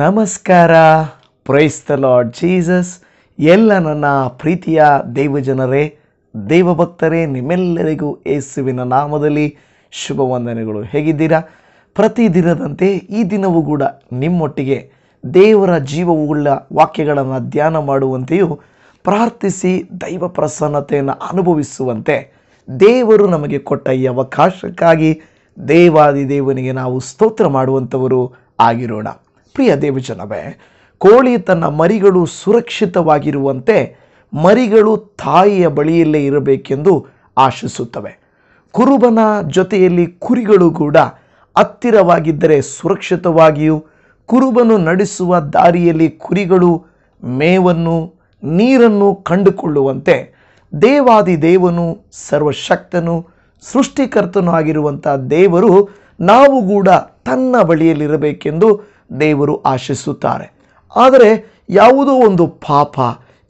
ನಮಸ್ಕಾರ. Praise the lord Jesus. ಎಲ್ಲ ನನ್ನ ಪ್ರೀತಿಯ ದೇವಜನರೇ, ದೇವಭಕ್ತರೇ, ನಿಮ್ಮೆಲ್ಲರಿಗೂ ಯೇಸುವಿನ ನಾಮದಲ್ಲಿ ಶುಭ ವಂದನೆಗಳು. ಹೇಗಿದ್ದೀರಾ? ಪ್ರತಿದಿನದಂತೆ ಈ ದಿನವೂ ಕೂಡ ನಿಮ್ಮೊಟ್ಟಿಗೆ ದೇವರ ಜೀವವುಳ್ಳ ವಾಕ್ಯಗಳನ್ನು ಧ್ಯಾನ ಮಾಡುವಂತೆಯೂ ಪ್ರಾರ್ಥಿಸಿ ದೈವ ಪ್ರಸನ್ನತೆಯನ್ನು ಅನುಭವಿಸುವಂತೆ ದೇವರು ನಮಗೆ ಕೊಟ್ಟ ಈ ಅವಕಾಶಕ್ಕಾಗಿ ದೇವಾದಿದೇವನಿಗೆ ನಾವು ಸ್ತೋತ್ರ ಮಾಡುವಂಥವರು ಆಗಿರೋಣ. ಪ್ರಿಯ ದೇವಜನವೇ, ಕೋಳಿ ತನ್ನ ಮರಿಗಳು ಸುರಕ್ಷಿತವಾಗಿರುವಂತೆ ಮರಿಗಳು ತಾಯಿಯ ಬಳಿಯಲ್ಲೇ ಇರಬೇಕೆಂದು ಆಶಿಸುತ್ತವೆ. ಕುರುಬನ ಜೊತೆಯಲ್ಲಿ ಕುರಿಗಳು ಕೂಡ ಹತ್ತಿರವಾಗಿದ್ದರೆ ಸುರಕ್ಷಿತವಾಗಿಯೂ, ಕುರುಬನು ನಡೆಸುವ ದಾರಿಯಲ್ಲಿ ಕುರಿಗಳು ಮೇವನ್ನು ನೀರನ್ನು ಕಂಡುಕೊಳ್ಳುವಂತೆ ದೇವಾದಿದೇವನು, ಸರ್ವಶಕ್ತನು, ಸೃಷ್ಟಿಕರ್ತನೂ ಆಗಿರುವಂಥ ದೇವರು ನಾವು ಕೂಡ ತನ್ನ ಬಳಿಯಲ್ಲಿರಬೇಕೆಂದು ದೇವರು ಆಶಿಸುತ್ತಾರೆ. ಆದರೆ ಯಾವುದೋ ಒಂದು ಪಾಪ,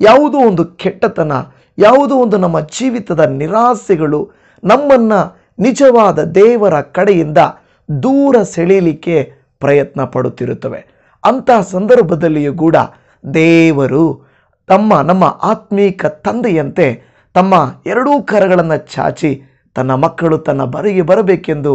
ಯಾವುದೋ ಒಂದು ಕೆಟ್ಟತನ, ಯಾವುದೋ ಒಂದು ನಮ್ಮ ಜೀವಿತದ ನಿರಾಸೆಗಳು ನಮ್ಮನ್ನು ನಿಜವಾದ ದೇವರ ಕಡೆಯಿಂದ ದೂರ ಸೆಳೆಯಲಿಕ್ಕೆ ಪ್ರಯತ್ನ ಪಡುತ್ತಿರುತ್ತವೆ. ಅಂತಹ ಸಂದರ್ಭದಲ್ಲಿಯೂ ಕೂಡ ದೇವರು ನಮ್ಮ ಆತ್ಮೀಕ ತಂದೆಯಂತೆ ತಮ್ಮ ಎರಡೂ ಕರಗಳನ್ನು ಚಾಚಿ ತನ್ನ ಮಕ್ಕಳು ತನ್ನ ಬಳಿಗೆ ಬರಬೇಕೆಂದು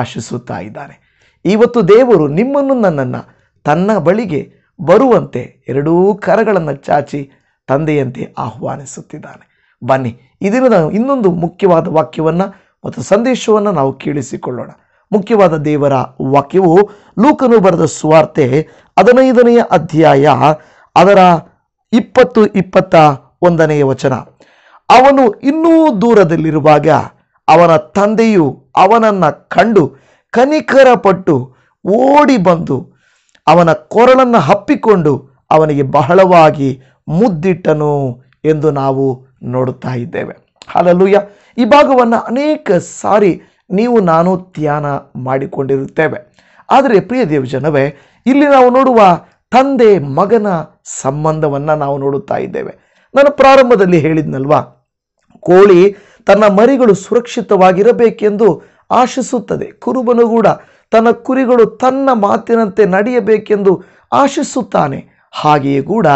ಆಶಿಸುತ್ತಾ ಇದ್ದಾನೆ. ಇವತ್ತು ದೇವರು ನಿಮ್ಮನ್ನು ನನ್ನನ್ನು ತನ್ನ ಬಳಿಗೆ ಬರುವಂತೆ ಎರಡೂ ಕರಗಳನ್ನು ಚಾಚಿ ತಂದೆಯಂತೆ ಆಹ್ವಾನಿಸುತ್ತಿದ್ದಾನೆ. ಬನ್ನಿ, ಈ ದಿನದ ಇನ್ನೊಂದು ಮುಖ್ಯವಾದ ವಾಕ್ಯವನ್ನು ಮತ್ತು ಸಂದೇಶವನ್ನು ನಾವು ಕೇಳಿಸಿಕೊಳ್ಳೋಣ. ಮುಖ್ಯವಾದ ದೇವರ ವಾಕ್ಯವು ಲೂಕನು ಬರೆದ ಸುವಾರ್ತೆ 15ನೇ ಅಧ್ಯಾಯ ಅದರ 20-21ನೇ ವಚನ. ಅವನು ಇನ್ನೂ ದೂರದಲ್ಲಿರುವಾಗ ಅವನ ತಂದೆಯು ಅವನನ್ನು ಕಂಡು ಕನಿಕರಪಟ್ಟು ಓಡಿ ಬಂದು ಅವನ ಕೊರಳನ್ನು ಹಪ್ಪಿಕೊಂಡು ಅವನಿಗೆ ಬಹಳವಾಗಿ ಮುದ್ದಿಟ್ಟನು ಎಂದು ನಾವು ನೋಡುತ್ತಾ ಇದ್ದೇವೆ. ಹಲ್ಲೆಲೂಯಾ. ಈ ಭಾಗವನ್ನು ಅನೇಕ ಸಾರಿ ನೀವು ನಾನು ಧ್ಯಾನ ಮಾಡಿಕೊಂಡಿರುತ್ತೇವೆ. ಆದರೆ ಪ್ರಿಯ ದೇವಜನವೇ, ಇಲ್ಲಿ ನಾವು ನೋಡುವ ತಂದೆ ಮಗನ ಸಂಬಂಧವನ್ನು ನಾವು ನೋಡುತ್ತಾ ಇದ್ದೇವೆ. ನಾನು ಪ್ರಾರಂಭದಲ್ಲಿ ಹೇಳಿದ್ನಲ್ವಾ, ಕೋಳಿ ತನ್ನ ಮರಿಗಳು ಸುರಕ್ಷಿತವಾಗಿರಬೇಕೆಂದು ಆಶಿಸುತ್ತದೆ. ಕುರುಬನು ಕೂಡ ತನ್ನ ಕುರಿಗಳು ತನ್ನ ಮಾತಿನಂತೆ ನಡೆಯಬೇಕೆಂದು ಆಶಿಸುತ್ತಾನೆ. ಹಾಗೆಯೇ ಕೂಡ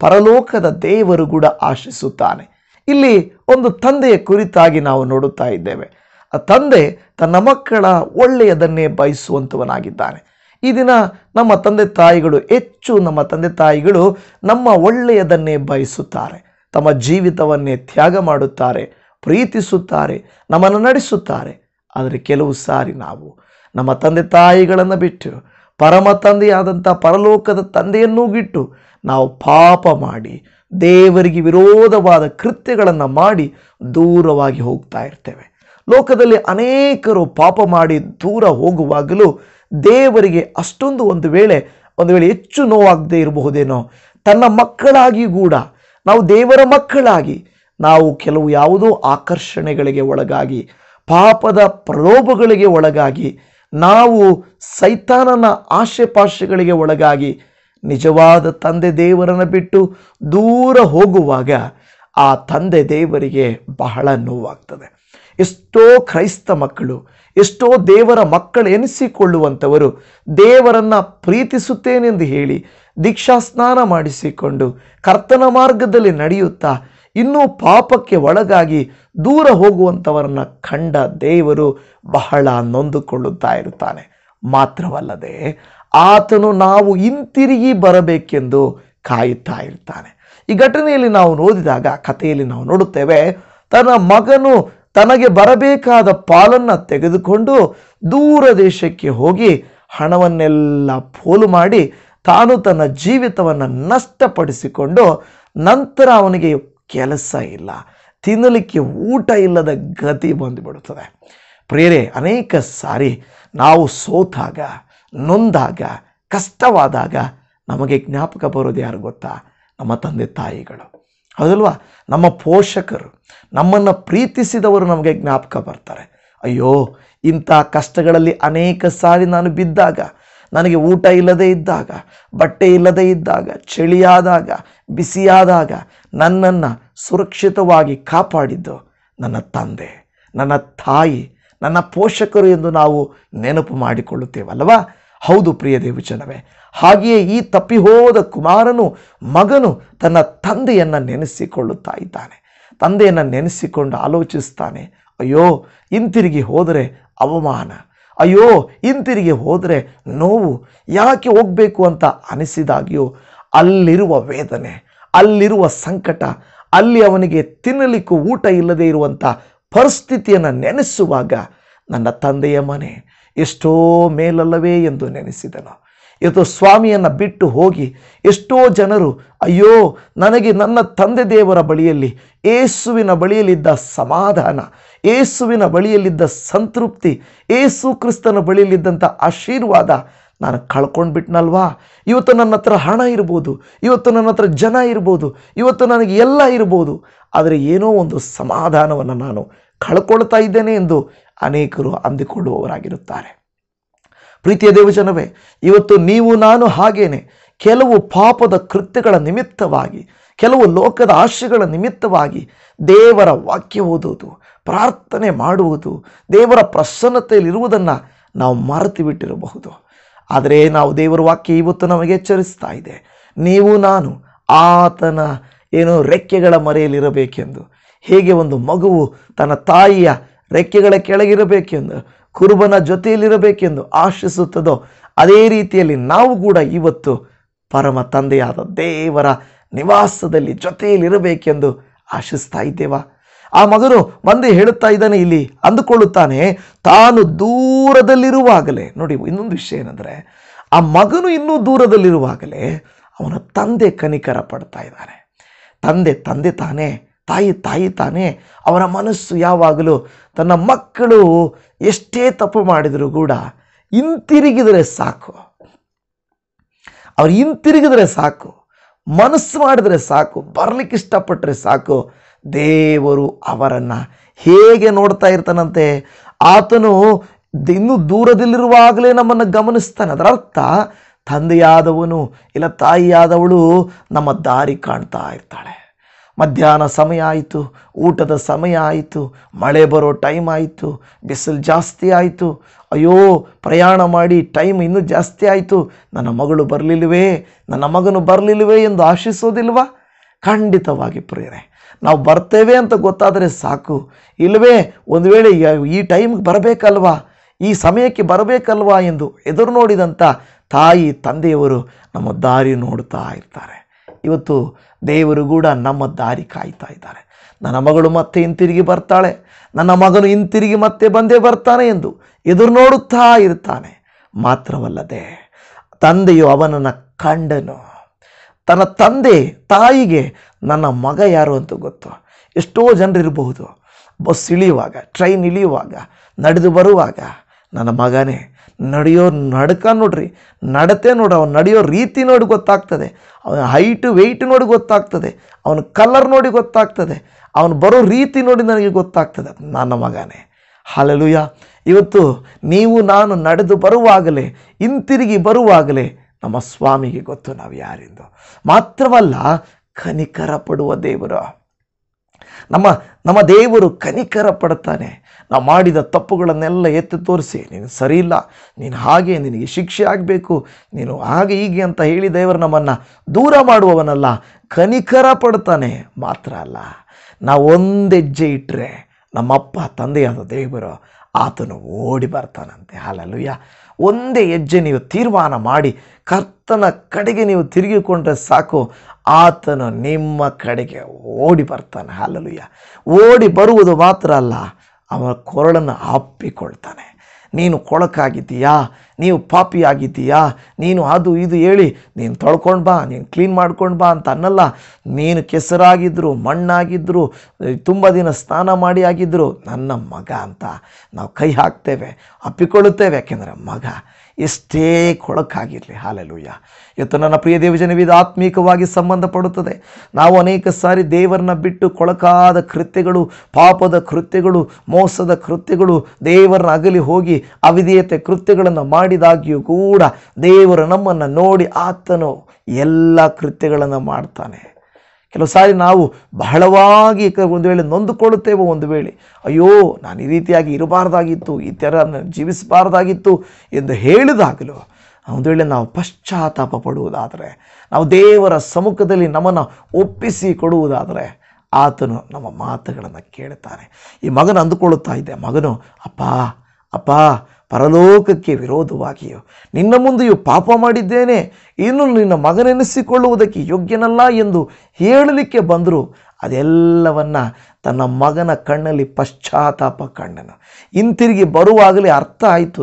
ಪರಲೋಕದ ದೇವರು ಕೂಡ ಆಶಿಸುತ್ತಾನೆ. ಇಲ್ಲಿ ಒಂದು ತಂದೆಯ ಕುರಿತಾಗಿ ನಾವು ನೋಡುತ್ತಾ ಇದ್ದೇವೆ. ಆ ತಂದೆ ತನ್ನ ಮಕ್ಕಳ ಒಳ್ಳೆಯದನ್ನೇ ಬಯಸುವಂಥವನಾಗಿದ್ದಾನೆ. ಈ ದಿನ ನಮ್ಮ ತಂದೆ ತಾಯಿಗಳು ನಮ್ಮ ಒಳ್ಳೆಯದನ್ನೇ ಬಯಸುತ್ತಾರೆ. ತಮ್ಮ ಜೀವಿತವನ್ನೇ ತ್ಯಾಗ ಮಾಡುತ್ತಾರೆ, ಪ್ರೀತಿಸುತ್ತಾರೆ, ನಮ್ಮನ್ನು ನಡೆಸುತ್ತಾರೆ. ಆದರೆ ಕೆಲವು ಸಾರಿ ನಾವು ನಮ್ಮ ತಂದೆ ತಾಯಿಗಳನ್ನು ಬಿಟ್ಟು ಪರಮ ತಂದೆಯಾದಂಥ ಪರಲೋಕದ ತಂದೆಯನ್ನೂ ಬಿಟ್ಟು ನಾವು ಪಾಪ ಮಾಡಿ ದೇವರಿಗೆ ವಿರೋಧವಾದ ಕೃತ್ಯಗಳನ್ನು ಮಾಡಿ ದೂರವಾಗಿ ಹೋಗ್ತಾ ಇರ್ತೇವೆ. ಲೋಕದಲ್ಲಿ ಅನೇಕರು ಪಾಪ ಮಾಡಿ ದೂರ ಹೋಗುವಾಗಲೂ ದೇವರಿಗೆ ಅಷ್ಟೊಂದು ಒಂದು ವೇಳೆ ಹೆಚ್ಚು ನೋವಾಗದೇ ಇರಬಹುದೇನೋ. ತನ್ನ ಮಕ್ಕಳಾಗಿ ಕೂಡ ನಾವು ದೇವರ ಮಕ್ಕಳಾಗಿ ನಾವು ಕೆಲವು ಯಾವುದೋ ಆಕರ್ಷಣೆಗಳಿಗೆ ಒಳಗಾಗಿ, ಪಾಪದ ಪ್ರಲೋಭಗಳಿಗೆ ಒಳಗಾಗಿ, ನಾವು ಸೈತಾನನ ಆಶೆಪಾಶೆಗಳಿಗೆ ಒಳಗಾಗಿ ನಿಜವಾದ ತಂದೆ ದೇವರನ್ನು ಬಿಟ್ಟು ದೂರ ಹೋಗುವಾಗ ಆ ತಂದೆ ದೇವರಿಗೆ ಬಹಳ ನೋವಾಗ್ತದೆ. ಎಷ್ಟೋ ಕ್ರೈಸ್ತ ಮಕ್ಕಳು, ಎಷ್ಟೋ ದೇವರ ಮಕ್ಕಳು ಎನಿಸಿಕೊಳ್ಳುವಂಥವರು ದೇವರನ್ನು ಪ್ರೀತಿಸುತ್ತೇನೆಂದು ಹೇಳಿ ದೀಕ್ಷಾಸ್ನಾನ ಮಾಡಿಸಿಕೊಂಡು ಕರ್ತನ ಮಾರ್ಗದಲ್ಲಿ ನಡೆಯುತ್ತಾ ಇನ್ನೂ ಪಾಪಕ್ಕೆ ಒಳಗಾಗಿ ದೂರ ಹೋಗುವಂಥವರನ್ನು ಕಂಡ ದೇವರು ಬಹಳ ನೊಂದುಕೊಳ್ಳುತ್ತಾ ಇರುತ್ತಾನೆ. ಮಾತ್ರವಲ್ಲದೆ ಆತನು ನಾವು ಹಿಂತಿರುಗಿ ಬರಬೇಕೆಂದು ಕಾಯುತ್ತಾ ಇರ್ತಾನೆ. ಈ ಘಟನೆಯಲ್ಲಿ ನಾವು ಓದಿದಾಗ, ಕಥೆಯಲ್ಲಿ ನಾವು ನೋಡುತ್ತೇವೆ, ತನ್ನ ಮಗನು ತನಗೆ ಬರಬೇಕಾದ ಪಾಲನ್ನು ತೆಗೆದುಕೊಂಡು ದೂರ ದೇಶಕ್ಕೆ ಹೋಗಿ ಹಣವನ್ನೆಲ್ಲ ಪೋಲು ಮಾಡಿ ತಾನು ತನ್ನ ಜೀವಿತವನ್ನು ನಷ್ಟಪಡಿಸಿಕೊಂಡು ನಂತರ ಅವನಿಗೆ ಕೆಲಸ ಇಲ್ಲ, ತಿನ್ನಲಿಕ್ಕೆ ಊಟ ಇಲ್ಲದ ಗತಿ ಬಂದುಬಿಡುತ್ತದೆ. ಪ್ರಿಯರೇ, ಅನೇಕ ಸಾರಿ ನಾವು ಸೋತಾಗ, ನೊಂದಾಗ, ಕಷ್ಟವಾದಾಗ ನಮಗೆ ಜ್ಞಾಪಕ ಬರೋದು ಯಾರು ಗೊತ್ತಾ? ನಮ್ಮ ತಂದೆ ತಾಯಿಗಳು, ಹೌದಲ್ವಾ? ನಮ್ಮ ಪೋಷಕರು, ನಮ್ಮನ್ನು ಪ್ರೀತಿಸಿದವರು ನಮಗೆ ಜ್ಞಾಪಕ ಬರ್ತಾರೆ. ಅಯ್ಯೋ, ಇಂಥ ಕಷ್ಟಗಳಲ್ಲಿ ಅನೇಕ ಸಾರಿ ನಾನು ಬಿದ್ದಾಗ, ನನಗೆ ಊಟ ಇಲ್ಲದೇ ಇದ್ದಾಗ, ಬಟ್ಟೆ ಇಲ್ಲದೇ ಇದ್ದಾಗ, ಚಳಿಯಾದಾಗ, ಬಿಸಿಯಾದಾಗ ನನ್ನನ್ನು ಸುರಕ್ಷಿತವಾಗಿ ಕಾಪಾಡಿದ್ದು ನನ್ನ ತಂದೆ, ನನ್ನ ತಾಯಿ, ನನ್ನ ಪೋಷಕರು ಎಂದು ನಾವು ನೆನಪು ಮಾಡಿಕೊಳ್ಳುತ್ತೇವಲ್ವಾ? ಹೌದು ಪ್ರಿಯ ದೇವಜನವೇ, ಹಾಗೆಯೇ ಈ ತಪ್ಪಿಹೋದ ಕುಮಾರನು ಮಗನು ತನ್ನ ತಂದೆಯನ್ನು ನೆನೆಸಿಕೊಳ್ಳುತ್ತಾ ಇದ್ದಾನೆ. ತಂದೆಯನ್ನು ನೆನೆಸಿಕೊಂಡು ಆಲೋಚಿಸ್ತಾನೆ, ಅಯ್ಯೋ ಹಿಂತಿರುಗಿ ಹೋದರೆ ಅವಮಾನ, ಅಯ್ಯೋ ಹಿಂತಿರುಗಿ ಹೋದರೆ ನೋವು, ಯಾಕೆ ಹೋಗಬೇಕು ಅಂತ ಅನಿಸಿದಾಗ್ಯೂ ಅಲ್ಲಿರುವ ವೇದನೆ, ಅಲ್ಲಿರುವ ಸಂಕಟ, ಅಲ್ಲಿ ಅವನಿಗೆ ತಿನ್ನಲಿಕ್ಕೂ ಊಟ ಇಲ್ಲದೆ ಇರುವಂಥ ಪರಿಸ್ಥಿತಿಯನ್ನು ನೆನೆಸುವಾಗ ನನ್ನ ತಂದೆಯ ಮನೆ ಎಷ್ಟೋ ಮೇಲಲ್ಲವೇ ಎಂದು ನೆನೆಸಿದನು. ಇವತ್ತು ಸ್ವಾಮಿಯನ್ನು ಬಿಟ್ಟು ಹೋಗಿ ಎಷ್ಟೋ ಜನರು, ಅಯ್ಯೋ ನನಗೆ ನನ್ನ ತಂದೆ ದೇವರ ಬಳಿಯಲ್ಲಿ, ಏಸುವಿನ ಬಳಿಯಲ್ಲಿದ್ದ ಸಮಾಧಾನ, ಏಸುವಿನ ಬಳಿಯಲ್ಲಿದ್ದ ಸಂತೃಪ್ತಿ, ಏಸು ಕ್ರಿಸ್ತನ ಬಳಿಯಲ್ಲಿದ್ದಂಥ ಆಶೀರ್ವಾದ ನಾನು ಕಳ್ಕೊಂಡ್ಬಿಟ್ನಲ್ವಾ. ಇವತ್ತು ನನ್ನ ಹತ್ರ ಹಣ ಇರ್ಬೋದು, ಇವತ್ತು ನನ್ನ ಹತ್ರ ಜನ ಇರ್ಬೋದು, ಇವತ್ತು ನನಗೆ ಎಲ್ಲ ಇರ್ಬೋದು, ಆದರೆ ಏನೋ ಒಂದು ಸಮಾಧಾನವನ್ನು ನಾನು ಕಳ್ಕೊಳ್ತಾ ಇದ್ದೇನೆ ಎಂದು ಅನೇಕರು ಅಂದುಕೊಳ್ಳುವವರಾಗಿರುತ್ತಾರೆ. ಪ್ರೀತಿಯ ದೇವಜನವೇ, ಇವತ್ತು ನೀವು ನಾನು ಹಾಗೇನೆ ಕೆಲವು ಪಾಪದ ಕೃತ್ಯಗಳ ನಿಮಿತ್ತವಾಗಿ, ಕೆಲವು ಲೋಕದ ಆಶೆಗಳ ನಿಮಿತ್ತವಾಗಿ ದೇವರ ವಾಕ್ಯ ಓದುವುದು, ಪ್ರಾರ್ಥನೆ ಮಾಡುವುದು, ದೇವರ ಪ್ರಸನ್ನತೆಯಲ್ಲಿರುವುದನ್ನು ನಾವು ಮರೆತು ಬಿಟ್ಟಿರಬಹುದು. ಆದರೆ ನಾವು ದೇವರ ವಾಕ್ಯ ಇವತ್ತು ನಮಗೆ ಎಚ್ಚರಿಸ್ತಾ ಇದೆ, ನೀವು ನಾನು ಆತನ ರೆಕ್ಕೆಗಳ ಮರೆಯಲ್ಲಿರಬೇಕೆಂದು. ಹೇಗೆ ಒಂದು ಮಗುವು ತನ್ನ ತಾಯಿಯ ರೆಕ್ಕೆಗಳ ಕೆಳಗಿರಬೇಕೆಂದು, ಕುರುಬನ ಜೊತೆಯಲ್ಲಿರಬೇಕೆಂದು ಆಶಿಸುತ್ತದೋ, ಅದೇ ರೀತಿಯಲ್ಲಿ ನಾವು ಕೂಡ ಇವತ್ತು ಪರಮ ತಂದೆಯಾದ ದೇವರ ನಿವಾಸದಲ್ಲಿ ಜೊತೆಯಲ್ಲಿರಬೇಕೆಂದು ಆಶಿಸ್ತಾ ಇದ್ದೇವಾ? ಆ ಮಗನು ಮಂದಿ ಹೇಳುತ್ತಾ ಇದ್ದಾನೆ, ಇಲ್ಲಿ ಅಂದುಕೊಳ್ಳುತ್ತಾನೆ ತಾನು ದೂರದಲ್ಲಿರುವಾಗಲೇ. ನೋಡಿ, ಇನ್ನೊಂದು ವಿಷಯ ಏನಂದರೆ, ಆ ಮಗನು ಇನ್ನೂ ದೂರದಲ್ಲಿರುವಾಗಲೇ ಅವನ ತಂದೆ ಕನಿಕರ ಪಡ್ತಾ ಇದ್ದಾನೆ. ತಂದೆ ತಾನೇ, ತಾಯಿ ತಾನೇ. ಅವರ ಮನಸ್ಸು ಯಾವಾಗಲೂ ತನ್ನ ಮಕ್ಕಳು ಎಷ್ಟೇ ತಪ್ಪು ಮಾಡಿದರೂ ಕೂಡ ಹಿಂತಿರುಗಿದರೆ ಸಾಕು, ಅವ್ರು ಹಿಂತಿರುಗಿದರೆ ಸಾಕು, ಮನಸ್ಸು ಮಾಡಿದರೆ ಸಾಕು, ಬರಲಿಕ್ಕೆ ಇಷ್ಟಪಟ್ಟರೆ ಸಾಕು, ದೇವರು ಅವರನ್ನು ಹೇಗೆ ನೋಡ್ತಾ ಇರ್ತಾನಂತೆ. ಆತನು ಇನ್ನೂ ದೂರದಲ್ಲಿರುವಾಗಲೇ ನಮ್ಮನ್ನು ಗಮನಿಸ್ತಾನೆ. ಅದರ ಅರ್ಥ ತಂದೆಯಾದವನು ಇಲ್ಲ ತಾಯಿಯಾದವಳು ನಮ್ಮ ದಾರಿ ಕಾಣ್ತಾ ಇರ್ತಾಳೆ. ಮಧ್ಯಾಹ್ನ ಸಮಯ ಆಯಿತು, ಊಟದ ಸಮಯ ಆಯಿತು, ಮಳೆ ಬರೋ ಟೈಮ್ ಆಯಿತು, ಬಿಸಿಲು ಜಾಸ್ತಿ ಆಯಿತು, ಅಯ್ಯೋ ಪ್ರಯಾಣ ಮಾಡಿ ಟೈಮ್ ಇನ್ನೂ ಜಾಸ್ತಿ ಆಯಿತು, ನನ್ನ ಮಗಳು ಬರಲಿಲ್ಲವೇ, ನನ್ನ ಮಗನು ಬರಲಿಲ್ಲವೇ ಎಂದು ಆಶಿಸೋದಿಲ್ವಾ? ಖಂಡಿತವಾಗಿ ಪ್ರಿಯರೇ, ನಾವು ಬರ್ತೇವೆ ಅಂತ ಗೊತ್ತಾದರೆ ಸಾಕು. ಇಲ್ಲವೇ ಒಂದು ವೇಳೆ ಈ ಟೈಮ್ಗೆ ಬರಬೇಕಲ್ವಾ, ಈ ಸಮಯಕ್ಕೆ ಬರಬೇಕಲ್ವಾ ಎಂದು ಎದುರು ನೋಡಿದಂಥ ತಾಯಿ ತಂದೆಯವರು ನಮ್ಮ ದಾರಿ ನೋಡ್ತಾ ಇರ್ತಾರೆ. ಇವತ್ತು ದೇವರು ಕೂಡ ನಮ್ಮ ದಾರಿ ಕಾಯ್ತಾ ಇದ್ದಾರೆ. ನನ್ನ ಮಗಳು ಮತ್ತೆ ಹಿಂತಿರುಗಿ ಬರ್ತಾಳೆ, ನನ್ನ ಮಗನು ಹಿಂತಿರುಗಿ ಮತ್ತೆ ಬಂದೇ ಬರ್ತಾನೆ ಎಂದು ಎದುರು ನೋಡುತ್ತಾ ಇರ್ತಾನೆ. ಮಾತ್ರವಲ್ಲದೆ ತಂದೆಯು ಅವನನ್ನು ಕಂಡನು. ತನ್ನ ತಂದೆ ತಾಯಿಗೆ ನನ್ನ ಮಗ ಯಾರು ಅಂತ ಗೊತ್ತು. ಎಷ್ಟೋ ಜನರಿರಬಹುದು, ಬಸ್ ಇಳಿಯುವಾಗ, ಟ್ರೈನ್ ಇಳಿಯುವಾಗ, ನಡೆದು ಬರುವಾಗ, ನನ್ನ ಮಗನೇ ನಡೆಯೋ ನಡಕ ನೋಡ್ರಿ, ನಡತೆ ನೋಡ್ರಿ, ಅವನು ನಡೆಯೋ ರೀತಿ ನೋಡಿ ಗೊತ್ತಾಗ್ತದೆ, ಅವನ ಹೈಟು ವೆಯ್ಟ್ ನೋಡಿ ಗೊತ್ತಾಗ್ತದೆ, ಅವನ ಕಲರ್ ನೋಡಿ ಗೊತ್ತಾಗ್ತದೆ, ಅವನು ಬರೋ ರೀತಿ ನೋಡಿ ನನಗೆ ಗೊತ್ತಾಗ್ತದೆ, ನನ್ನ ಮಗನೇ. ಹಲ್ಲೆಲೂಯಾ. ಇವತ್ತು ನೀವು ನಾನು ನಡೆದು ಬರುವಾಗಲೇ, ಹಿಂತಿರುಗಿ ಬರುವಾಗಲೇ ನಮ್ಮ ಸ್ವಾಮಿಗೆ ಗೊತ್ತು ನಾವು ಯಾರೆಂದು. ಮಾತ್ರವಲ್ಲ, ಕನಿಕರ ಪಡುವ ದೇವರು. ನಮ್ಮ ದೇವರು ಕನಿಕರ ಪಡ್ತಾನೆ. ನಾವು ಮಾಡಿದ ತಪ್ಪುಗಳನ್ನೆಲ್ಲ ಎತ್ತಿ ತೋರಿಸಿ, ನೀನು ಸರಿ ಇಲ್ಲ, ನೀನು ಹಾಗೆ, ನಿನಗೆ ಶಿಕ್ಷೆ ಆಗಬೇಕು, ನೀನು ಹಾಗೆ ಹೀಗೆ ಅಂತ ಹೇಳಿ ದೇವರು ನಮ್ಮನ್ನು ದೂರ ಮಾಡುವವನಲ್ಲ, ಕನಿಕರ ಪಡ್ತಾನೆ. ಮಾತ್ರ ಅಲ್ಲ, ನಾವು ಒಂದು ಹೆಜ್ಜೆ ಇಟ್ಟರೆ ನಮ್ಮಪ್ಪ ತಂದೆಯಾದ ದೇವರು ಆತನು ಓಡಿ ಬರ್ತಾನಂತೆ. ಹಲ್ಲೆಲೂಯಾ. ಒಂದೇ ಹೆಜ್ಜೆ ನೀವು ತೀರ್ಮಾನ ಮಾಡಿ ಕರ್ತನ ಕಡೆಗೆ ನೀವು ತಿರುಗಿಕೊಂಡ್ರೆ ಸಾಕು, ಆತನು ನಿಮ್ಮ ಕಡೆಗೆ ಓಡಿ ಬರ್ತಾನೆ. ಹಲ್ಲೆಲೂಯಾ. ಓಡಿ ಬರುವುದು ಮಾತ್ರ ಅಲ್ಲ, ಅವನ ಕೊರಳನ್ನು ಅಪ್ಪಿಕೊಳ್ತಾನೆ. ನೀನು ಕೊಳಕಾಗಿದ್ದೀಯಾ, ನೀವು ಪಾಪಿಯಾಗಿದ್ದೀಯಾ, ನೀನು ಅದು ಇದು ಹೇಳಿ ನೀನು ತೊಳ್ಕೊಂಡು ಬಾ, ನೀನು ಕ್ಲೀನ್ ಮಾಡ್ಕೊಂಡು ಬಾ ಅಂತ ಅನ್ನಲ್ಲ. ನೀನು ಕೆಸರಾಗಿದ್ದರು, ಮಣ್ಣಾಗಿದ್ದರು, ತುಂಬ ದಿನ ಸ್ನಾನ ಮಾಡಿ ಆಗಿದ್ದರು, ನನ್ನ ಮಗ ಅಂತ ನಾವು ಕೈ ಹಾಕ್ತೇವೆ, ಅಪ್ಪಿಕೊಳ್ಳುತ್ತೇವೆ. ಯಾಕೆಂದರೆ ಮಗ ಎಷ್ಟೇ ಕೊಳಕಾಗಿರಲಿ. ಹಲ್ಲೆಲೂಯಾ. ಇವತ್ತು ನನ್ನ ಪ್ರಿಯ ದೇವಜನವೇ, ಇದು ಆತ್ಮೀಕವಾಗಿ ಸಂಬಂಧಪಡುತ್ತದೆ. ನಾವು ಅನೇಕ ಸಾರಿ ದೇವರನ್ನ ಬಿಟ್ಟು ಕೊಳಕಾದ ಕೃತ್ಯಗಳು, ಪಾಪದ ಕೃತ್ಯಗಳು, ಮೋಸದ ಕೃತ್ಯಗಳು, ದೇವರನ್ನ ಅಗಲಿ ಹೋಗಿ ಅವಿಧೇಯತೆ ಕೃತ್ಯಗಳನ್ನು ಮಾಡಿದಾಗ್ಯೂ ಕೂಡ ದೇವರು ನಮ್ಮನ್ನು ನೋಡಿ ಆತನು ಎಲ್ಲ ಕೃತ್ಯಗಳನ್ನು ಮಾಡ್ತಾನೆ. ಕೆಲವು ಸಾರಿ ನಾವು ಬಹಳವಾಗಿ ಒಂದು ವೇಳೆ ನೊಂದುಕೊಳ್ಳುತ್ತೇವೆ. ಒಂದು ವೇಳೆ ಅಯ್ಯೋ ನಾನು ಈ ರೀತಿಯಾಗಿ ಇರಬಾರ್ದಾಗಿತ್ತು, ಈ ಥರ ಜೀವಿಸಬಾರ್ದಾಗಿತ್ತು ಎಂದು ಹೇಳಿದಾಗಲೂ ಒಂದು ವೇಳೆ ನಾವು ಪಶ್ಚಾತ್ತಾಪ ಪಡುವುದಾದರೆ, ನಾವು ದೇವರ ಸಮ್ಮುಖದಲ್ಲಿ ನಮ್ಮನ್ನು ಒಪ್ಪಿಸಿ ಕೊಡುವುದಾದರೆ ಆತನು ನಮ್ಮ ಮಾತುಗಳನ್ನು ಕೇಳುತ್ತಾನೆ. ಈ ಮಗನು ಅಂದುಕೊಳ್ಳುತ್ತಾ ಇದ್ದೆ, ಮಗನು ಅಪ್ಪ ಅಪ್ಪ ಪರಲೋಕಕ್ಕೆ ವಿರೋಧವಾಗಿಯೂ ನಿನ್ನ ಮುಂದೆಯೂ ಪಾಪ ಮಾಡಿದ್ದೇನೆ, ಇನ್ನು ನಿನ್ನ ಮಗನೆನಿಸಿಕೊಳ್ಳುವುದಕ್ಕೆ ಯೋಗ್ಯನಲ್ಲ ಎಂದು ಹೇಳಲಿಕ್ಕೆ ಬಂದರೂ ಅದೆಲ್ಲವನ್ನ ತನ್ನ ಮಗನ ಕಣ್ಣಲ್ಲಿ ಪಶ್ಚಾತ್ತಾಪ ಕಂಡನು. ಹಿಂತಿರುಗಿ ಬರುವಾಗಲೇ ಅರ್ಥ ಆಯಿತು,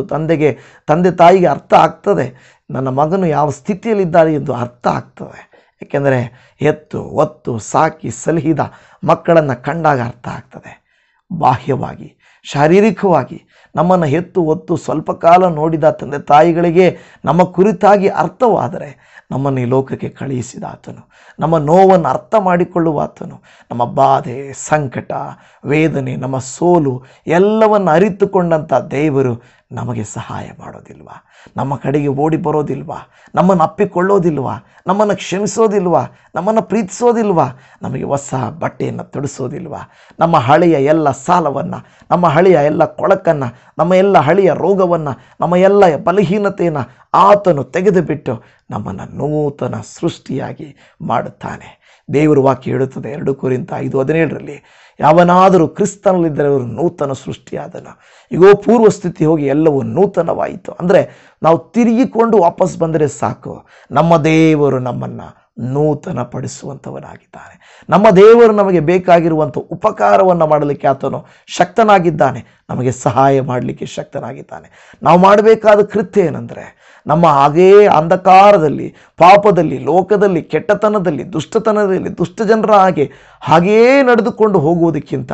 ತಂದೆ ತಾಯಿಗೆ ಅರ್ಥ ಆಗ್ತದೆ, ನನ್ನ ಮಗನು ಯಾವ ಸ್ಥಿತಿಯಲ್ಲಿದ್ದಾರೆ ಎಂದು ಅರ್ಥ ಆಗ್ತದೆ. ಏಕೆಂದರೆ ಎತ್ತು ಒತ್ತು ಸಾಕಿ ಸಲಹಿದ ಮಕ್ಕಳನ್ನು ಕಂಡಾಗ ಅರ್ಥ ಆಗ್ತದೆ. ಬಾಹ್ಯವಾಗಿ ಶಾರೀರಿಕವಾಗಿ ನಮ್ಮನ್ನು ಎತ್ತು ಒತ್ತು ಸ್ವಲ್ಪ ಕಾಲ ನೋಡಿದ ತಂದೆ ತಾಯಿಗಳಿಗೆ ನಮ್ಮ ಕುರಿತಾಗಿ ಅರ್ಥವಾದರೆ ನಮ್ಮನ್ನು ಈ ಲೋಕಕ್ಕೆ ಕಳುಹಿಸಿದ ಆತನು, ನಮ್ಮ ನೋವನ್ನು ಅರ್ಥ ಮಾಡಿಕೊಳ್ಳುವ ಆತನು, ನಮ್ಮ ಬಾಧೆ ಸಂಕಟ ವೇದನೆ ನಮ್ಮ ಸೋಲು ಎಲ್ಲವನ್ನು ಅರಿತುಕೊಂಡಂಥ ದೇವರು ನಮಗೆ ಸಹಾಯ ಮಾಡೋದಿಲ್ವಾ? ನಮ್ಮ ಕಡೆಗೆ ಓಡಿ ಬರೋದಿಲ್ವಾ? ನಮ್ಮನ್ನು ಅಪ್ಪಿಕೊಳ್ಳೋದಿಲ್ವಾ? ನಮ್ಮನ್ನು ಕ್ಷಮಿಸೋದಿಲ್ವಾ? ನಮ್ಮನ್ನು ಪ್ರೀತಿಸೋದಿಲ್ವಾ? ನಮಗೆ ಹೊಸ ಬಟ್ಟೆಯನ್ನು ತೊಡಿಸೋದಿಲ್ವಾ? ನಮ್ಮ ಹಳೆಯ ಎಲ್ಲ ಸಾಲವನ್ನು, ನಮ್ಮ ಹಳೆಯ ಎಲ್ಲ ಕೊಳಕನ್ನು, ನಮ್ಮ ಎಲ್ಲ ಹಳೆಯ ರೋಗವನ್ನು, ನಮ್ಮ ಎಲ್ಲ ಬಲಹೀನತೆಯನ್ನು ಆತನು ತೆಗೆದುಬಿಟ್ಟು ನಮ್ಮನ್ನು ನೂತನ ಸೃಷ್ಟಿಯಾಗಿ ಮಾಡುತ್ತಾನೆ. ದೇವರ ವಾಕ್ಯ ಹೇಳುತ್ತದೆ 2 ಕೊರಿಂಥ 5:17 ಯಾವನಾದರೂ ಕ್ರಿಸ್ತನಲ್ಲಿದ್ದರೆ ಅವರು ನೂತನ ಸೃಷ್ಟಿಯಾದನು, ಈಗೋ ಪೂರ್ವ ಸ್ಥಿತಿ ಹೋಗಿ ಎಲ್ಲವೂ ನೂತನವಾಯಿತು. ಅಂದರೆ ನಾವು ತಿರುಗಿಕೊಂಡು ವಾಪಸ್ ಬಂದರೆ ಸಾಕು, ನಮ್ಮ ದೇವರು ನಮ್ಮನ್ನು ನೂತನ ಪಡಿಸುವಂಥವನಾಗಿದ್ದಾನೆ. ನಮ್ಮ ದೇವರು ನಮಗೆ ಬೇಕಾಗಿರುವಂಥ ಉಪಕಾರವನ್ನು ಮಾಡಲಿಕ್ಕೆ ಆತನು ಶಕ್ತನಾಗಿದ್ದಾನೆ, ನಮಗೆ ಸಹಾಯ ಮಾಡಲಿಕ್ಕೆ ಶಕ್ತನಾಗಿದ್ದಾನೆ. ನಾವು ಮಾಡಬೇಕಾದ ಕೃತ್ಯ ಏನಂದರೆ, ನಮ್ಮ ಹಾಗೇ ಅಂಧಕಾರದಲ್ಲಿ ಪಾಪದಲ್ಲಿ ಲೋಕದಲ್ಲಿ ಕೆಟ್ಟತನದಲ್ಲಿ ದುಷ್ಟತನದಲ್ಲಿ ದುಷ್ಟಜನರ ಹಾಗೇ ನಡೆದುಕೊಂಡು ಹೋಗುವುದಕ್ಕಿಂತ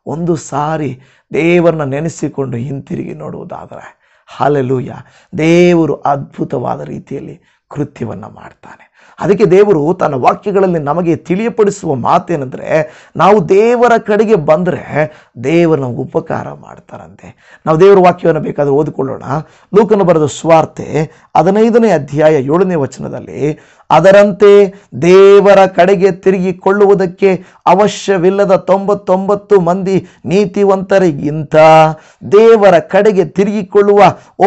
ಒಂದು ಸಾರಿ ದೇವರನ್ನ ನೆನೆಸಿಕೊಂಡು ಹಿಂತಿರುಗಿ ನೋಡುವುದಾದರೆ ಹಲ್ಲೆಲೂಯ, ದೇವರು ಅದ್ಭುತವಾದ ರೀತಿಯಲ್ಲಿ ಕೃತ್ಯವನ್ನು ಮಾಡ್ತಾನೆ. ಅದಕ್ಕೆ ದೇವರು ತನ್ನ ವಾಕ್ಯಗಳಲ್ಲಿ ನಮಗೆ ತಿಳಿಯಪಡಿಸುವ ಮಾತೇನೆಂದರೆ, ನಾವು ದೇವರ ಕಡೆಗೆ ಬಂದರೆ ದೇವರು ನಮಗೆ ಉಪಕಾರ ಮಾಡ್ತಾರಂತೆ. ನಾವು ದೇವರ ವಾಕ್ಯವನ್ನು ಬೇಕಾದರೆ ಓದಿಕೊಳ್ಳೋಣ. ಲೂಕನು ಬರೆದ ಸುವಾರ್ತೆ 15ನೇ ಅಧ್ಯಾಯ 7ನೇ ವಚನದಲ್ಲಿ, ಅದರಂತೆ ದೇವರ ಕಡೆಗೆ ತಿರುಗಿಕೊಳ್ಳುವುದಕ್ಕೆ ಅವಶ್ಯವಿಲ್ಲದ 99 ಮಂದಿ ನೀತಿವಂತರಿಗಿಂತ ದೇವರ ಕಡೆಗೆ ತಿರುಗಿಕೊಳ್ಳುವ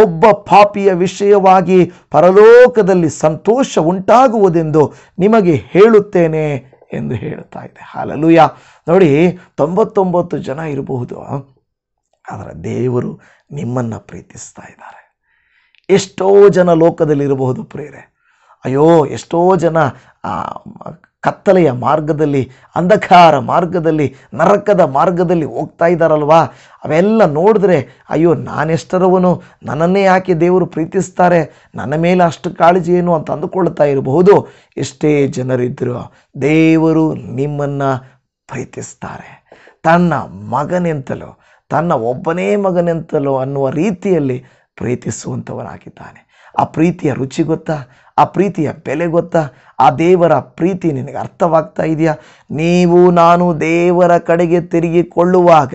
ಒಬ್ಬ ಪಾಪಿಯ ವಿಷಯವಾಗಿ ಪರಲೋಕದಲ್ಲಿ ಸಂತೋಷ ಉಂಟಾಗುವುದೆಂದು ನಿಮಗೆ ಹೇಳುತ್ತೇನೆ ಎಂದು ಹೇಳುತ್ತಾ ಇದೆ. ಹಲ್ಲೆಲೂಯಾ. ನೋಡಿ, 99 ಜನ ಇರಬಹುದು, ಆದರೆ ದೇವರು ನಿಮ್ಮನ್ನು ಪ್ರೀತಿಸ್ತಾ ಇದ್ದಾರೆ. ಎಷ್ಟೋ ಜನ ಲೋಕದಲ್ಲಿರಬಹುದು ಪ್ರಿಯರೇ, ಅಯ್ಯೋ ಎಷ್ಟೋ ಜನ ಕತ್ತಲೆಯ ಮಾರ್ಗದಲ್ಲಿ, ಅಂಧಕಾರ ಮಾರ್ಗದಲ್ಲಿ, ನರಕದ ಮಾರ್ಗದಲ್ಲಿ ಹೋಗ್ತಾ ಇದ್ದಾರಲ್ವಾ? ಅವೆಲ್ಲ ನೋಡಿದ್ರೆ ಅಯ್ಯೋ ನಾನೆಷ್ಟರವನು, ನನ್ನನ್ನೇ ಯಾಕೆ ದೇವರು ಪ್ರೀತಿಸ್ತಾರೆ, ನನ್ನ ಮೇಲೆ ಅಷ್ಟು ಕಾಳಜಿ ಏನು ಅಂತ ಅಂದುಕೊಳ್ತಾ ಇರಬಹುದು. ಎಷ್ಟೇ ಜನರಿದ್ದರೂ ದೇವರು ನಿಮ್ಮನ್ನು ಪ್ರೀತಿಸ್ತಾರೆ. ತನ್ನ ಮಗನೆಂತಲೋ, ತನ್ನ ಒಬ್ಬನೇ ಮಗನೆಂತಲೋ ಅನ್ನುವ ರೀತಿಯಲ್ಲಿ ಪ್ರೀತಿಸುವಂಥವನಾಗಿದ್ದಾನೆ. ಆ ಪ್ರೀತಿಯ ರುಚಿ ಗೊತ್ತಾ? ಆ ಪ್ರೀತಿಯ ಬೆಲೆ ಗೊತ್ತಾ? ಆ ದೇವರ ಪ್ರೀತಿ ನಿನಗೆ ಅರ್ಥವಾಗ್ತಾ ಇದೆಯಾ? ನೀವು ನಾನು ದೇವರ ಕಡೆಗೆ ತಿರುಗಿಕೊಳ್ಳುವಾಗ,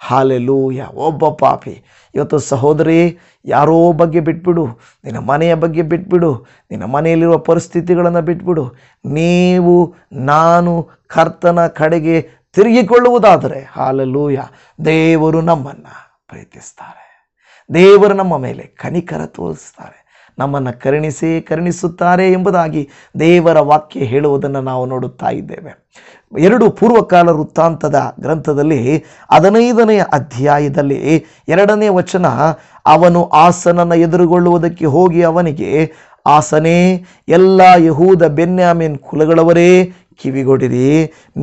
ಹಲ್ಲೆಲೂಯ, ಒಬ್ಬ ಪಾಪಿ ಇವತ್ತು ಸಹೋದರಿ, ಯಾರೋ ಬಗ್ಗೆ ಬಿಟ್ಬಿಡು, ನಿನ್ನ ಮನೆಯ ಬಗ್ಗೆ ಬಿಟ್ಬಿಡು, ನಿನ್ನ ಮನೆಯಲ್ಲಿರುವ ಪರಿಸ್ಥಿತಿಗಳನ್ನು ಬಿಟ್ಬಿಡು. ನೀವು ನಾನು ಕರ್ತನ ಕಡೆಗೆ ತಿರುಗಿಕೊಳ್ಳುವುದಾದರೆ ಹಲ್ಲೆಲೂಯ, ದೇವರು ನಮ್ಮನ್ನು ಪ್ರೀತಿಸ್ತಾರೆ. ದೇವರು ನಮ್ಮ ಮೇಲೆ ಕನಿಕರ ತೋರಿಸ್ತಾರೆ, ನಮ್ಮನ್ನು ಕರುಣಿಸುತ್ತಾರೆ ಎಂಬುದಾಗಿ ದೇವರ ವಾಕ್ಯ ಹೇಳುವುದನ್ನು ನಾವು ನೋಡುತ್ತಾ ಇದ್ದೇವೆ. 2 ಪೂರ್ವಕಾಲ ವೃತ್ತಾಂತದ ಗ್ರಂಥದಲ್ಲಿ 15ನೇ ಅಧ್ಯಾಯದಲ್ಲಿ 2ನೇ ವಚನ, ಅವನು ಆಸನನ್ನು ಎದುರುಗೊಳ್ಳುವುದಕ್ಕೆ ಹೋಗಿ ಅವನಿಗೆ, ಆಸನೇ, ಎಲ್ಲ ಯಹೂದ ಬೆನ್ಯಾಮೀನ್ ಕುಲಗಳವರೇ ಕಿವಿಗೊಡಿರಿ,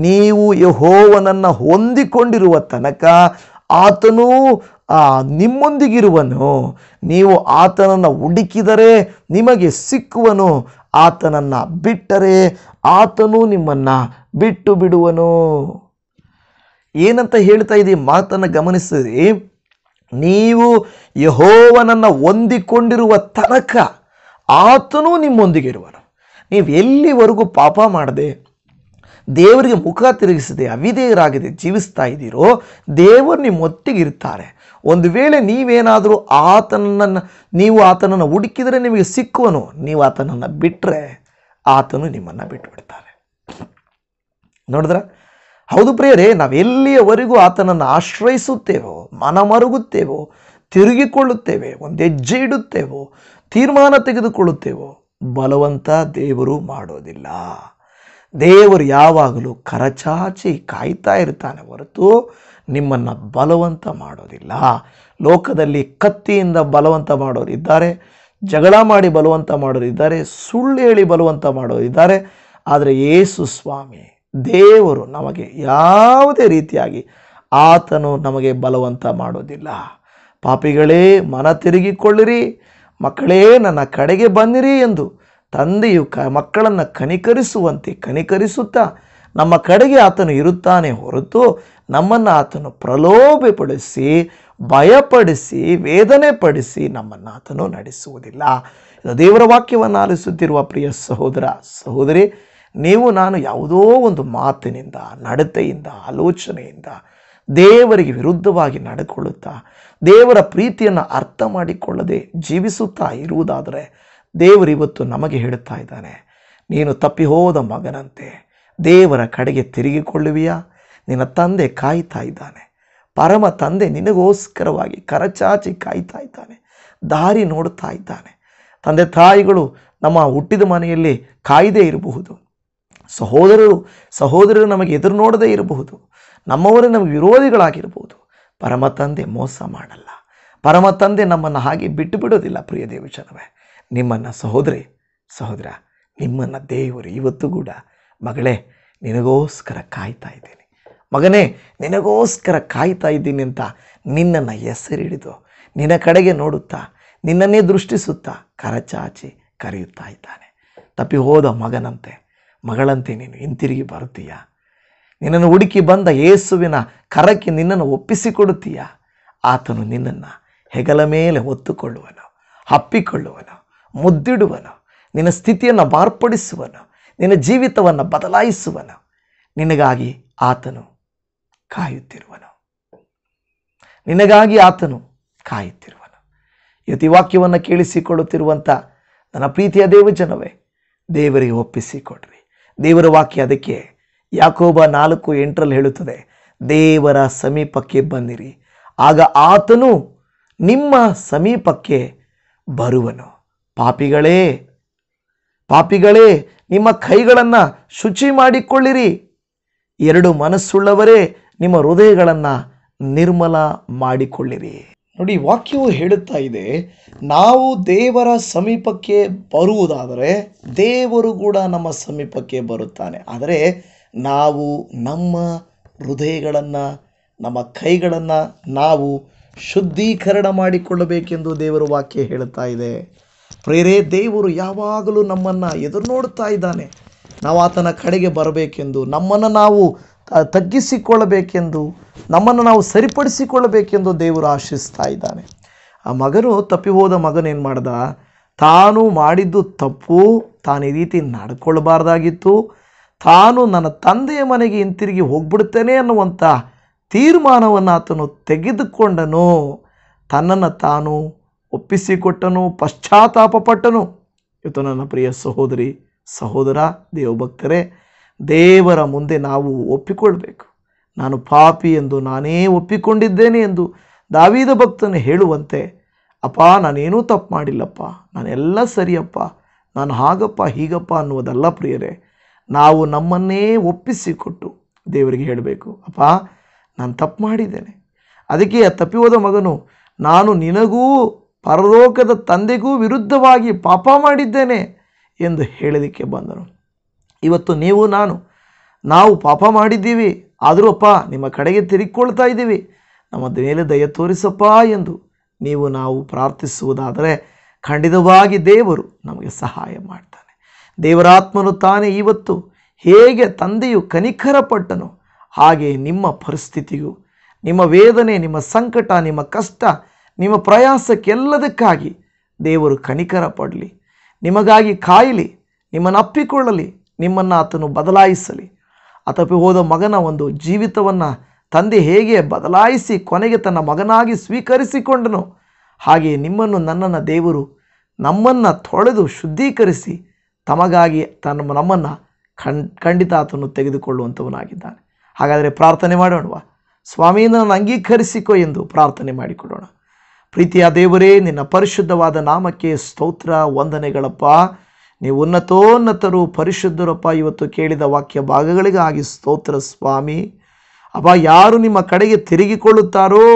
ನೀವು ಯೆಹೋವನನ್ನು ಹೊಂದಿಕೊಂಡಿರುವ ತನಕ ಆತನು ನಿಮ್ಮೊಂದಿಗಿರುವನು, ನೀವು ಆತನನ್ನು ಹುಡುಕಿದರೆ ನಿಮಗೆ ಸಿಕ್ಕುವನು, ಆತನನ್ನು ಬಿಟ್ಟರೆ ಆತನು ನಿಮ್ಮನ್ನು ಬಿಟ್ಟು ಬಿಡುವನು. ಏನಂತ ಹೇಳ್ತಾ ಇದ್ದೀವಿ ಮಾತನ್ನು ಗಮನಿಸಿರಿ. ನೀವು ಯೆಹೋವನನ್ನು ಹೊಂದಿಕೊಂಡಿರುವ ತನಕ ಆತನು ನಿಮ್ಮೊಂದಿಗಿರುವನು. ನೀವು ಎಲ್ಲಿವರೆಗೂ ಪಾಪ ಮಾಡದೆ, ದೇವರಿಗೆ ಮುಖ ತಿರುಗಿಸದೆ, ಅವಿಧೇಯರಾಗದೆ ಜೀವಿಸ್ತಾ ಇದ್ದೀರೋ, ದೇವರು ನಿಮ್ಮೊಟ್ಟಿಗಿರ್ತಾರೆ. ಒಂದು ವೇಳೆ ನೀವೇನಾದರೂ ನೀವು ಆತನನ್ನು ಹುಡುಕಿದರೆ ನಿಮಗೆ ಸಿಕ್ಕುವನು, ನೀವು ಆತನನ್ನು ಬಿಟ್ಟರೆ ಆತನು ನಿಮ್ಮನ್ನು ಬಿಟ್ಟುಬಿಡ್ತಾರೆ. ನೋಡಿದ್ರ? ಹೌದು ಪ್ರಿಯರೇ, ನಾವು ಎಲ್ಲಿಯವರೆಗೂ ಆತನನ್ನು ಆಶ್ರಯಿಸುತ್ತೇವೋ, ಮನಮರುಗುತ್ತೇವೋ, ತಿರುಗಿಕೊಳ್ಳುತ್ತೇವೆ, ಒಂದು ಹೆಜ್ಜೆ ಇಡುತ್ತೇವೋ, ತೀರ್ಮಾನ ತೆಗೆದುಕೊಳ್ಳುತ್ತೇವೋ ಬಲವಂತ ದೇವರು ಮಾಡೋದಿಲ್ಲ. ದೇವರು ಯಾವಾಗಲೂ ಕರಚಾಚಿ ಕಾಯ್ತಾ ಇರ್ತಾನೆ ಹೊರತು ನಿಮ್ಮನ್ನು ಬಲವಂತ ಮಾಡೋದಿಲ್ಲ. ಲೋಕದಲ್ಲಿ ಕತ್ತಿಯಿಂದ ಬಲವಂತ ಮಾಡೋರು ಇದ್ದಾರೆ, ಜಗಳ ಮಾಡಿ ಬಲವಂತ ಮಾಡೋರು ಇದ್ದಾರೆ, ಸುಳ್ಳು ಹೇಳಿ ಬಲವಂತ ಮಾಡೋರು ಇದ್ದಾರೆ. ಆದರೆ ಯೇಸು ಸ್ವಾಮಿ ದೇವರು ನಮಗೆ ಯಾವುದೇ ರೀತಿಯಾಗಿ ಆತನು ನಮಗೆ ಬಲವಂತ ಮಾಡೋದಿಲ್ಲ. ಪಾಪಿಗಳೇ ಮನ ತಿರುಗಿಕೊಳ್ಳಿರಿ, ಮಕ್ಕಳೇ ನನ್ನ ಕಡೆಗೆ ಬನ್ನಿರಿ ಎಂದು ತಂದೆಯು ಮಕ್ಕಳನ್ನು ಕನಿಕರಿಸುವಂತೆ ಕನಿಕರಿಸುತ್ತಾ ನಮ್ಮ ಕಡೆಗೆ ಆತನು ಇರುತ್ತಾನೆ ಹೊರತು ನಮ್ಮನ್ನು ಆತನು ಪ್ರಲೋಭೆಪಡಿಸಿ ಭಯಪಡಿಸಿ ವೇದನೆ ಪಡಿಸಿ ನಮ್ಮನ್ನು ಆತನು ನಡೆಸುವುದಿಲ್ಲ. ದೇವರ ವಾಕ್ಯವನ್ನು ಆಲಿಸುತ್ತಿರುವ ಪ್ರಿಯ ಸಹೋದರ ಸಹೋದರಿ, ನೀವು ನಾನು ಯಾವುದೋ ಒಂದು ಮಾತಿನಿಂದ ನಡತೆಯಿಂದ ಆಲೋಚನೆಯಿಂದ ದೇವರಿಗೆ ವಿರುದ್ಧವಾಗಿ ನಡೆಕೊಳ್ಳುತ್ತಾ ದೇವರ ಪ್ರೀತಿಯನ್ನು ಅರ್ಥ ಮಾಡಿಕೊಳ್ಳದೆ ಜೀವಿಸುತ್ತಾ ಇರುವುದಾದರೆ ದೇವರು ಇವತ್ತು ನಮಗೆ ಹೇಳುತ್ತಾ ಇದ್ದಾನೆ, ನೀನು ತಪ್ಪಿ ಹೋದ ಮಗನಂತೆ ದೇವರ ಕಡೆಗೆ ತಿರುಗಿಕೊಳ್ಳುವಿಯಾ? ನಿನ್ನ ತಂದೆ ಕಾಯ್ತಾ ಇದ್ದಾನೆ. ಪರಮ ತಂದೆ ನಿನಗೋಸ್ಕರವಾಗಿ ಕರಚಾಚಿ ಕಾಯ್ತಾ ಇದ್ದಾನೆ, ದಾರಿ ನೋಡ್ತಾ ಇದ್ದಾನೆ. ತಂದೆ ತಾಯಿಗಳು ನಮ್ಮ ಹುಟ್ಟಿದ ಮನೆಯಲ್ಲಿ ಕಾಯ್ದೇ ಇರಬಹುದು, ಸಹೋದರರು ನಮಗೆ ಎದುರು ನೋಡದೇ ಇರಬಹುದು, ನಮ್ಮವರೇ ನಮಗೆ ವಿರೋಧಿಗಳಾಗಿರಬಹುದು. ಪರಮ ತಂದೆ ಮೋಸ ಮಾಡಲ್ಲ. ಪರಮ ತಂದೆ ನಮ್ಮನ್ನು ಹಾಗೆ ಬಿಟ್ಟು ಬಿಡೋದಿಲ್ಲ. ಪ್ರಿಯ ದೇವಜನವೇ, ನಿಮ್ಮನ್ನು ಸಹೋದರ ನಿಮ್ಮನ್ನು ದೇವರು ಇವತ್ತು ಕೂಡ ಮಗಳೇ ನಿನಗೋಸ್ಕರ ಕಾಯ್ತಾ ಇದ್ದೀನಿ, ಮಗನೇ ನಿನಗೋಸ್ಕರ ಕಾಯ್ತಾ ಇದ್ದೀನಿ ಅಂತ ನಿನ್ನನ್ನು ಹೆಸರಿಡಿದು ನಿನ್ನ ಕಡೆಗೆ ನೋಡುತ್ತಾ ನಿನ್ನನ್ನೇ ದೃಷ್ಟಿಸುತ್ತಾ ಕರಚಾಚಿ ಕರೆಯುತ್ತಾ ಇದ್ದಾನೆ. ತಪ್ಪಿ ಹೋದ ಮಗನಂತೆ ಮಗಳಂತೆ ನೀನು ಹಿಂತಿರುಗಿ ಬರುತ್ತೀಯಾ? ನಿನ್ನನ್ನು ಹುಡುಕಿ ಬಂದ ಯೇಸುವಿನ ಕರಕ್ಕೆ ನಿನ್ನನ್ನು ಒಪ್ಪಿಸಿಕೊಡುತ್ತೀಯಾ? ಆತನು ನಿನ್ನನ್ನು ಹೆಗಲ ಮೇಲೆ ಹೊತ್ತುಕೊಳ್ಳುವನು, ಅಪ್ಪಿಕೊಳ್ಳುವನು, ಮುದ್ದಿಡುವನು, ನಿನ್ನ ಸ್ಥಿತಿಯನ್ನು ಮಾರ್ಪಡಿಸುವನು, ನಿನ್ನ ಜೀವಿತವನ್ನು ಬದಲಾಯಿಸುವನು. ನಿನಗಾಗಿ ಆತನು ಕಾಯುತ್ತಿರುವನು. ಇವತ್ತು ಈ ವಾಕ್ಯವನ್ನು ಕೇಳಿಸಿಕೊಳ್ಳುತ್ತಿರುವಂಥ ನನ್ನ ಪ್ರೀತಿಯ ದೇವಜನವೇ, ದೇವರಿಗೆ ಒಪ್ಪಿಸಿಕೊಡ್ರಿ. ದೇವರ ವಾಕ್ಯ ಅದಕ್ಕೆ ಯಾಕೋಬ 4:8 ಹೇಳುತ್ತದೆ, ದೇವರ ಸಮೀಪಕ್ಕೆ ಬನ್ನಿರಿ, ಆಗ ಆತನು ನಿಮ್ಮ ಸಮೀಪಕ್ಕೆ ಬರುವನು. ಪಾಪಿಗಳೇ ನಿಮ್ಮ ಕೈಗಳನ್ನು ಶುಚಿ ಮಾಡಿಕೊಳ್ಳಿರಿ, ಎರಡು ಮನಸ್ಸುಳ್ಳವರೇ ನಿಮ್ಮ ಹೃದಯಗಳನ್ನು ನಿರ್ಮಲ ಮಾಡಿಕೊಳ್ಳಿರಿ. ನೋಡಿ, ವಾಕ್ಯವು ಹೇಳುತ್ತಾ ಇದೆ, ನಾವು ದೇವರ ಸಮೀಪಕ್ಕೆ ಬರುವುದಾದರೆ ದೇವರು ಕೂಡ ನಮ್ಮ ಸಮೀಪಕ್ಕೆ ಬರುತ್ತಾನೆ. ಆದರೆ ನಾವು ನಮ್ಮ ಹೃದಯಗಳನ್ನು ನಮ್ಮ ಕೈಗಳನ್ನು ನಾವು ಶುದ್ಧೀಕರಣ ಮಾಡಿಕೊಳ್ಳಬೇಕೆಂದು ದೇವರ ವಾಕ್ಯ ಹೇಳುತ್ತಾ ಇದೆ. ಪ್ರೇರೇ, ದೇವರು ಯಾವಾಗಲೂ ನಮ್ಮನ್ನು ಎದುರು ನೋಡುತ್ತಾ ಇದ್ದಾನೆ. ನಾವು ಆತನ ಕಡೆಗೆ ಬರಬೇಕೆಂದು, ನಮ್ಮನ್ನು ನಾವು ತಗ್ಗಿಸಿಕೊಳ್ಳಬೇಕೆಂದು, ನಮ್ಮನ್ನು ನಾವು ಸರಿಪಡಿಸಿಕೊಳ್ಳಬೇಕೆಂದು ದೇವರು ಆಶಿಸ್ತಾ ಇದ್ದಾನೆ. ಆ ಮಗನು ತಪ್ಪಿ ಹೋದ ಮಗನೇನು ಮಾಡ್ದ? ತಾನು ಮಾಡಿದ್ದು ತಪ್ಪು, ತಾನು ಈ ರೀತಿ ನಡ್ಕೊಳ್ಬಾರ್ದಾಗಿತ್ತು, ತಾನು ನನ್ನ ತಂದೆಯ ಮನೆಗೆ ಹಿಂತಿರುಗಿ ಹೋಗ್ಬಿಡ್ತೇನೆ ಅನ್ನುವಂಥ ತೀರ್ಮಾನವನ್ನು ಆತನು ತೆಗೆದುಕೊಂಡನು. ತನ್ನನ್ನು ತಾನು ಒಪ್ಪಿಸಿಕೊಟ್ಟನು, ಪಶ್ಚಾತ್ತಾಪ ಪಟ್ಟನು. ಇವತ್ತು ನನ್ನ ಪ್ರಿಯ ಸಹೋದರಿ ಸಹೋದರ ದೇವಭಕ್ತರೇ, ದೇವರ ಮುಂದೆ ನಾವು ಒಪ್ಪಿಕೊಳ್ಬೇಕು. ನಾನು ಪಾಪಿ ಎಂದು ನಾನೇ ಒಪ್ಪಿಕೊಂಡಿದ್ದೇನೆ ಎಂದು ದಾವೀದ ಭಕ್ತನು ಹೇಳುವಂತೆ, ಅಪ್ಪ ನಾನೇನೂ ತಪ್ಪು ಮಾಡಿಲ್ಲಪ್ಪ, ನಾನೆಲ್ಲ ಸರಿಯಪ್ಪ, ನಾನು ಹಾಗಪ್ಪ ಹೀಗಪ್ಪ ಅನ್ನುವುದಲ್ಲ ಪ್ರಿಯರೇ. ನಾವು ನಮ್ಮನ್ನೇ ಒಪ್ಪಿಸಿಕೊಟ್ಟು ದೇವರಿಗೆ ಹೇಳಬೇಕು, ಅಪ್ಪ ನಾನು ತಪ್ಪು ಮಾಡಿದ್ದೇನೆ. ಅದಕ್ಕೆ ತಪ್ಪಿ ಹೋದ ಮಗನು, ನಾನು ನಿನಗೂ ಪರಲೋಕದ ತಂದೆಗೂ ವಿರುದ್ಧವಾಗಿ ಪಾಪ ಮಾಡಿದ್ದೇನೆ ಎಂದು ಹೇಳಲಿಕ್ಕೆ ಬಂದನು. ಇವತ್ತು ನಾವು ಪಾಪ ಮಾಡಿದ್ದೀವಿ, ಆದರೂ ಅಪ್ಪ ನಿಮ್ಮ ಕಡೆಗೆ ತಿರುಗಿಕೊಳ್ತಾ ಇದ್ದೀವಿ, ನಮ್ಮ ಮೇಲೆ ದಯ ತೋರಿಸಪ್ಪ ಎಂದು ನಾವು ಪ್ರಾರ್ಥಿಸುವುದಾದರೆ ಖಂಡಿತವಾಗಿ ದೇವರು ನಮಗೆ ಸಹಾಯ ಮಾಡ್ತಾನೆ. ದೇವರಾತ್ಮನು ತಾನೇ ಇವತ್ತು ಹೇಗೆ ತಂದೆಯು ಕನಿಕರಪಟ್ಟನು, ಹಾಗೆ ನಿಮ್ಮ ಪರಿಸ್ಥಿತಿಗೂ, ನಿಮ್ಮ ವೇದನೆ, ನಿಮ್ಮ ಸಂಕಟ, ನಿಮ್ಮ ಕಷ್ಟ, ನಿಮ್ಮ ಪ್ರಯಾಸಕ್ಕೆಲ್ಲದಕ್ಕಾಗಿ ದೇವರು ಕನಿಕರ ಪಡಲಿ, ನಿಮಗಾಗಿ ಕಾಯಲಿ, ನಿಮ್ಮನ್ನು ಅಪ್ಪಿಕೊಳ್ಳಲಿ, ನಿಮ್ಮನ್ನು ಆತನು ಬದಲಾಯಿಸಲಿ. ತಪ್ಪಿ ಹೋದ ಮಗನ ಒಂದು ಜೀವಿತವನ್ನು ತಂದೆ ಹೇಗೆ ಬದಲಾಯಿಸಿ ಕೊನೆಗೆ ತನ್ನ ಮಗನಾಗಿ ಸ್ವೀಕರಿಸಿಕೊಂಡನು, ಹಾಗೆ ನಿಮ್ಮನ್ನು ನನ್ನನ್ನು ದೇವರು ನಮ್ಮನ್ನು ತೊಳೆದು ಶುದ್ಧೀಕರಿಸಿ ತಮಗಾಗಿ ನಮ್ಮನ್ನು ಖಂಡಿತ ಆತನು ತೆಗೆದುಕೊಳ್ಳುವಂಥವನಾಗಿದ್ದಾನೆ. ಹಾಗಾದರೆ ಪ್ರಾರ್ಥನೆ ಮಾಡೋಣವಾ? ಸ್ವಾಮಿಯನ್ನು ಅಂಗೀಕರಿಸಿಕೊ ಎಂದು ಪ್ರಾರ್ಥನೆ ಮಾಡಿಕೊಡೋಣ. ಪ್ರೀತಿಯ ದೇವರೇ, ನಿನ್ನ ಪರಿಶುದ್ಧವಾದ ನಾಮಕ್ಕೆ ಸ್ತೋತ್ರ, ವಂದನೆಗಳಪ್ಪ. ನೀವು ಉನ್ನತೋನ್ನತರು, ಪರಿಶುದ್ಧರಪ್ಪ. ಇವತ್ತು ಕೇಳಿದ ವಾಕ್ಯ ಭಾಗಗಳಿಗಾಗಿ ಸ್ತೋತ್ರ ಸ್ವಾಮಿ. ಅಪ್ಪ, ಯಾರು ನಿಮ್ಮ ಕಡೆಗೆ ತಿರುಗಿಕೊಳ್ಳುತ್ತಾರೋ,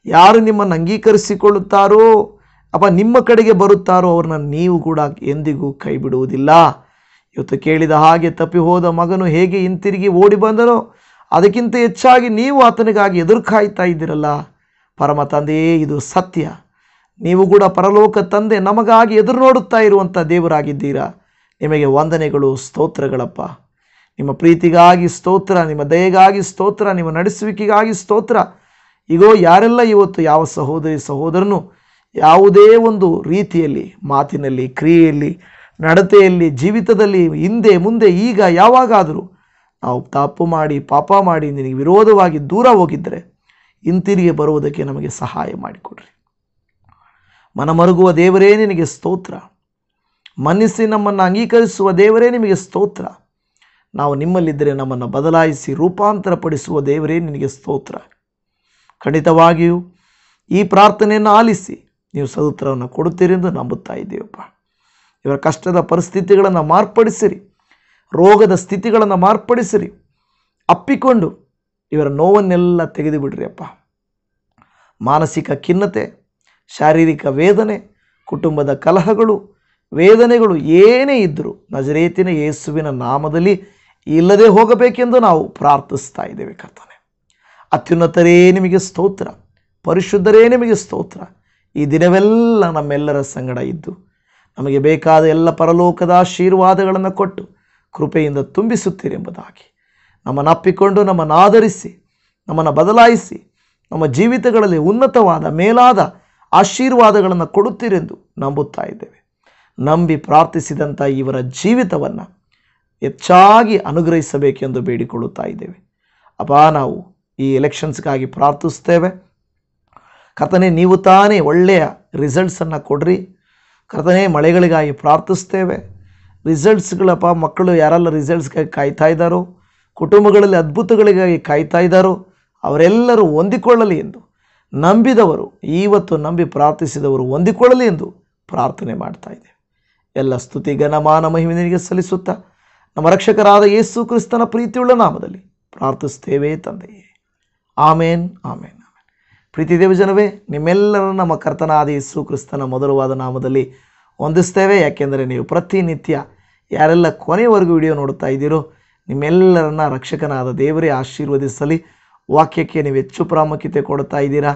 ಯಾರು ನಿಮ್ಮನ್ನು ಅಂಗೀಕರಿಸಿಕೊಳ್ಳುತ್ತಾರೋ, ಅಪ್ಪ ನಿಮ್ಮ ಕಡೆಗೆ ಬರುತ್ತಾರೋ, ಅವ್ರನ್ನ ನೀವು ಕೂಡ ಎಂದಿಗೂ ಕೈ ಬಿಡುವುದಿಲ್ಲ. ಇವತ್ತು ಕೇಳಿದ ಹಾಗೆ ತಪ್ಪಿ ಹೋದ ಮಗನು ಹೇಗೆ ಹಿಂತಿರುಗಿ ಓಡಿ ಬಂದನೋ, ಅದಕ್ಕಿಂತ ಹೆಚ್ಚಾಗಿ ನೀವು ಆತನಿಗಾಗಿ ಎದುರು ಕಾಯ್ತಾ ಇದ್ದೀರಲ್ಲ ಪರಮ ತಂದೆಯೇ. ಇದು ಸತ್ಯ. ನೀವು ಕೂಡ ಪರಲೋಕ ತಂದೆ ನಮಗಾಗಿ ಎದುರು ನೋಡುತ್ತಾ ಇರುವಂಥ ದೇವರಾಗಿದ್ದೀರಾ. ನಿಮಗೆ ವಂದನೆಗಳು, ಸ್ತೋತ್ರಗಳಪ್ಪ. ನಿಮ್ಮ ಪ್ರೀತಿಗಾಗಿ ಸ್ತೋತ್ರ, ನಿಮ್ಮ ದಯೆಗಾಗಿ ಸ್ತೋತ್ರ, ನಿಮ್ಮ ನಡೆಸುವಿಕೆಗಾಗಿ ಸ್ತೋತ್ರ. ಈಗೋ ಯಾರೆಲ್ಲ ಇವತ್ತು ಯಾವ ಸಹೋದರಿ ಸಹೋದರನು ಯಾವುದೇ ಒಂದು ರೀತಿಯಲ್ಲಿ, ಮಾತಿನಲ್ಲಿ, ಕ್ರಿಯೆಯಲ್ಲಿ, ನಡತೆಯಲ್ಲಿ, ಜೀವಿತದಲ್ಲಿ ಹಿಂದೆ ಮುಂದೆ ಈಗ ಯಾವಾಗಾದರೂ ನಾವು ತಪ್ಪು ಮಾಡಿ ಪಾಪ ಮಾಡಿ ನಿನಗೆ ವಿರೋಧವಾಗಿ ದೂರ ಹೋಗಿದ್ದರೆ ಹಿಂತಿರುಗಿ ಬರುವುದಕ್ಕೆ ನಮಗೆ ಸಹಾಯ ಮಾಡಿಕೊಡ್ರಿ. ಮನಮರುಗುವ ದೇವರೇ ನಿನಗೆ ಸ್ತೋತ್ರ. ಮನ್ನಿಸಿ ನಮ್ಮನ್ನು ಅಂಗೀಕರಿಸುವ ದೇವರೇ ನಿಮಗೆ ಸ್ತೋತ್ರ. ನಾವು ನಿಮ್ಮಲ್ಲಿದ್ದರೆ ನಮ್ಮನ್ನು ಬದಲಾಯಿಸಿ ರೂಪಾಂತರಪಡಿಸುವ ದೇವರೇ ನಿನಗೆ ಸ್ತೋತ್ರ. ಖಂಡಿತವಾಗಿಯೂ ಈ ಪ್ರಾರ್ಥನೆಯನ್ನು ಆಲಿಸಿ ನೀವು ಸದುತ್ತರವನ್ನು ಕೊಡುತ್ತೀರೆಂದು ನಂಬುತ್ತಾ ಇದ್ದೀವಪ್ಪ. ಇವರ ಕಷ್ಟದ ಪರಿಸ್ಥಿತಿಗಳನ್ನು ಮಾರ್ಪಡಿಸಿರಿ, ರೋಗದ ಸ್ಥಿತಿಗಳನ್ನು ಮಾರ್ಪಡಿಸಿರಿ. ಅಪ್ಪಿಕೊಂಡು ಇವರ ನೋವನ್ನೆಲ್ಲ ತೆಗೆದು ಬಿಡ್ರಿ ಅಪ್ಪ. ಮಾನಸಿಕ ಖಿನ್ನತೆ, ಶಾರೀರಿಕ ವೇದನೆ, ಕುಟುಂಬದ ಕಲಹಗಳು, ವೇದನೆಗಳು ಏನೇ ಇದ್ದರೂ ನಜರೇತಿನ ಯೇಸುವಿನ ನಾಮದಲ್ಲಿ ಇಲ್ಲದೆ ಹೋಗಬೇಕೆಂದು ನಾವು ಪ್ರಾರ್ಥಿಸ್ತಾ ಇದ್ದೇವೆ ಕರ್ತನೆ. ಅತ್ಯುನ್ನತರೇ ನಿಮಗೆ ಸ್ತೋತ್ರ, ಪರಿಶುದ್ಧರೇ ನಿಮಗೆ ಸ್ತೋತ್ರ. ಈ ದಿನವೆಲ್ಲ ನಮ್ಮೆಲ್ಲರ ಸಂಗಡ ಇದ್ದು ನಮಗೆ ಬೇಕಾದ ಎಲ್ಲ ಪರಲೋಕದ ಆಶೀರ್ವಾದಗಳನ್ನು ಕೊಟ್ಟು ಕೃಪೆಯಿಂದ ತುಂಬಿಸುತ್ತೀರೆಂಬುದಾಗಿ ನಮ್ಮನ್ನು ಅಪ್ಪಿಕೊಂಡು ನಮ್ಮನ್ನು ಆಧರಿಸಿ ನಮ್ಮನ್ನು ಬದಲಾಯಿಸಿ ನಮ್ಮ ಜೀವಿತಗಳಲ್ಲಿ ಉನ್ನತವಾದ ಮೇಲಾದ ಆಶೀರ್ವಾದಗಳನ್ನು ಕೊಡುತ್ತೀರೆಂದು ನಂಬುತ್ತಾ ಇದ್ದೇವೆ. ನಂಬಿ ಪ್ರಾರ್ಥಿಸಿದಂಥ ಇವರ ಜೀವಿತವನ್ನು ಹೆಚ್ಚಾಗಿ ಅನುಗ್ರಹಿಸಬೇಕೆಂದು ಬೇಡಿಕೊಳ್ಳುತ್ತಾ ಇದ್ದೇವೆ ಅಪ್ಪ. ನಾವು ಈ ಎಲೆಕ್ಷನ್ಸ್ಗಾಗಿ ಪ್ರಾರ್ಥಿಸ್ತೇವೆ ಕರ್ತನೇ. ನೀವು ತಾನೇ ಒಳ್ಳೆಯ ರಿಸಲ್ಟ್ಸನ್ನು ಕೊಡ್ರಿ ಕರ್ತನೇ. ಮಳೆಗಳಿಗಾಗಿ ಪ್ರಾರ್ಥಿಸ್ತೇವೆ. ರಿಸಲ್ಟ್ಸ್ಗಳಪ್ಪ, ಮಕ್ಕಳು ಯಾರೆಲ್ಲ ರಿಸಲ್ಟ್ಸ್ಗಾಗಿ ಕಾಯ್ತಾ ಇದ್ದಾರೋ, ಕುಟುಂಬಗಳಲ್ಲಿ ಅದ್ಭುತಗಳಿಗಾಗಿ ಕಾಯ್ತಾ ಇದ್ದಾರೋ ಅವರೆಲ್ಲರೂ ಹೊಂದಿಕೊಳ್ಳಲಿ ಎಂದು ನಂಬಿದವರು, ಇವತ್ತು ನಂಬಿ ಪ್ರಾರ್ಥಿಸಿದವರು ಹೊಂದಿಕೊಳ್ಳಲಿ ಎಂದು ಪ್ರಾರ್ಥನೆ ಮಾಡ್ತಾ ಇದ್ದೇವೆ. ಎಲ್ಲ ಸ್ತುತಿ ಘನಮಾನ ಮಹಿಮೆನಿಗೆ ಸಲ್ಲಿಸುತ್ತಾ ನಮ್ಮ ರಕ್ಷಕರಾದ ಯೇಸು ಕ್ರಿಸ್ತನ ಪ್ರೀತಿಯುಳ್ಳ ನಾಮದಲ್ಲಿ ಪ್ರಾರ್ಥಿಸ್ತೇವೆ ತಂದೆಯೇ. ಆಮೇನ್, ಆಮೇನ್, ಆಮೇನ್. ಪ್ರೀತಿ ದೇವಜನವೇ, ನಿಮ್ಮೆಲ್ಲರೂ ನಮ್ಮ ಕರ್ತನಾದ ಯೇಸು ಕ್ರಿಸ್ತನ ಮೊದಲವಾದ ನಾಮದಲ್ಲಿ ವಂದಿಸ್ತೇವೆ. ಯಾಕೆಂದರೆ ನೀವು ಪ್ರತಿನಿತ್ಯ ಯಾರೆಲ್ಲ ಕೊನೆಯವರೆಗೂ ವಿಡಿಯೋ ನೋಡ್ತಾ ಇದ್ದೀರೋ ನಿಮ್ಮೆಲ್ಲರನ್ನ ರಕ್ಷಕನಾದ ದೇವರೇ ಆಶೀರ್ವದಿಸಲಿ. ವಾಕ್ಯಕ್ಕೆ ನೀವು ಹೆಚ್ಚು ಪ್ರಾಮುಖ್ಯತೆ ಕೊಡ್ತಾ ಇದ್ದೀರಾ,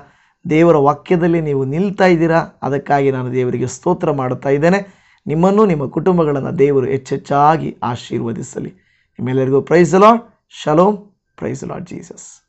ದೇವರ ವಾಕ್ಯದಲ್ಲಿ ನೀವು ನಿಲ್ತಾ ಇದ್ದೀರಾ. ಅದಕ್ಕಾಗಿ ನಾನು ದೇವರಿಗೆ ಸ್ತೋತ್ರ ಮಾಡುತ್ತಾ ಇದ್ದೇನೆ. ನಿಮ್ಮನ್ನು ನಿಮ್ಮ ಕುಟುಂಬಗಳನ್ನು ದೇವರು ಹೆಚ್ಚೆಚ್ಚಾಗಿ ಆಶೀರ್ವದಿಸಲಿ. ನಿಮ್ಮೆಲ್ಲರಿಗೂ praise the lord. Shalom. Praise the lord Jesus.